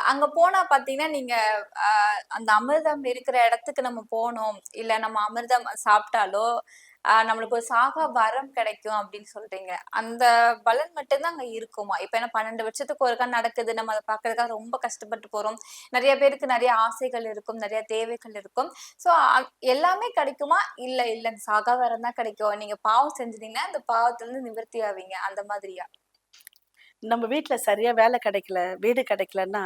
அங்க போனா பார்த்தீங்கன்னா, நீங்க அ அந்த அமிர்தம் இருக்கிற இடத்துக்கு நம்ம போனோம். இல்ல நம்ம அமிர்தம் சாப்பிட்டாலோ, நம்மளுக்கு ஒரு சாகா வரம் கிடைக்கும் அப்படின்னு சொல்றீங்க. அந்த பலன் மட்டும் தான் அங்க இருக்குமா? இப்ப ஏன்னா 12 வருஷத்துக்கு ஒருக்கா நடக்குது. நம்ம அத பார்க்கறதுக்காக ரொம்ப கஷ்டப்பட்டு போறோம். நெறைய பேருக்கு நெறைய ஆசைகள் இருக்கும். நெறைய தேவைகள் இருக்கும். ஸோ எல்லாமே கிடைக்குமா? இல்ல சாகா வரம் தான் கிடைக்கும். நீங்க பாவம் செஞ்சிட்டீங்கன்னா, அந்த பாவத்திலருந்து நிவர்த்தி ஆவீங்க. அந்த மாதிரியா? நம்ம வீட்ல சரியா வேலை கிடைக்கல, வீடு கிடைக்கலன்னா,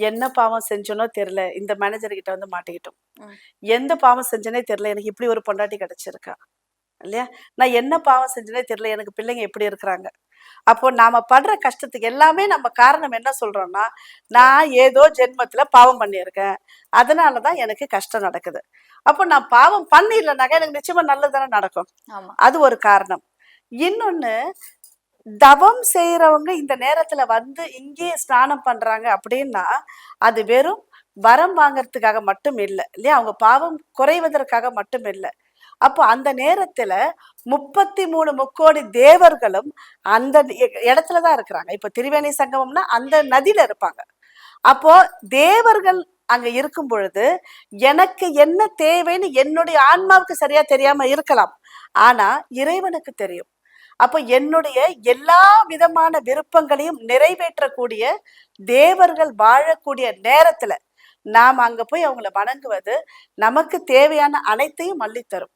என்ன பாவம் செஞ்சோனோ தெரியல. இந்த மேனேஜர் கிட்ட வந்து மாட்டிக்கிட்டோம். ம். எந்த பாவம் செஞ்சேனே தெரியல. எனக்கு இப்படி ஒரு பொண்டாட்டி கிடைச்சிருக்கா. இல்லையா? நான் என்ன பாவம் செஞ்சேனே தெரியல. எனக்கு பிள்ளைங்க எப்படி இருக்கிறாங்க. அப்போ நாம படுற கஷ்டத்துக்கு எல்லாமே நம்ம காரணம் என்ன சொல்றோம்னா, சரி. நான் ஏதோ ஜென்மத்துல பாவம் பண்ணியிருக்கேன். அதனால தான் எனக்கு கஷ்டம் நடக்குது. அப்போ நான் பாவம் பண்ணிரலனாக்கா எனக்கு நிச்சயமா நல்லது தானே நடக்கும். ஆமா. அது ஒரு காரணம். இன்னொன்னு, தவம் செய்றவங்க இந்த நேரத்துல வந்து இங்கேயே ஸ்நானம் பண்றாங்க அப்படின்னா, அது வெறும் வரம் வாங்கறதுக்காக மட்டும் இல்ல. இல்லையா? அவங்க பாவம் குறைவதற்காக மட்டும் இல்ல. அப்போ அந்த நேரத்துல 33 முக்கோடி தேவர்களும் அந்த இடத்துல தான் இருக்கிறாங்க. இப்ப திரிவேணி சங்கமம்னா அந்த நதியில இருப்பாங்க. அப்போ தேவர்கள் அங்க இருக்கும் பொழுது, எனக்கு என்ன தேவைன்னு என்னுடைய ஆன்மாவுக்கு சரியா தெரியாம இருக்கலாம். ஆனா இறைவனுக்கு தெரியும். அப்ப என்னுடைய எல்லா விதமான விருப்பங்களையும் நிறைவேற்றக்கூடிய தேவர்கள் வாழக்கூடிய நேரத்துல, நாம அங்க போய் அவங்கள வணங்குவது, நமக்கு தேவையான அனைத்தையும் அள்ளித்தரும்.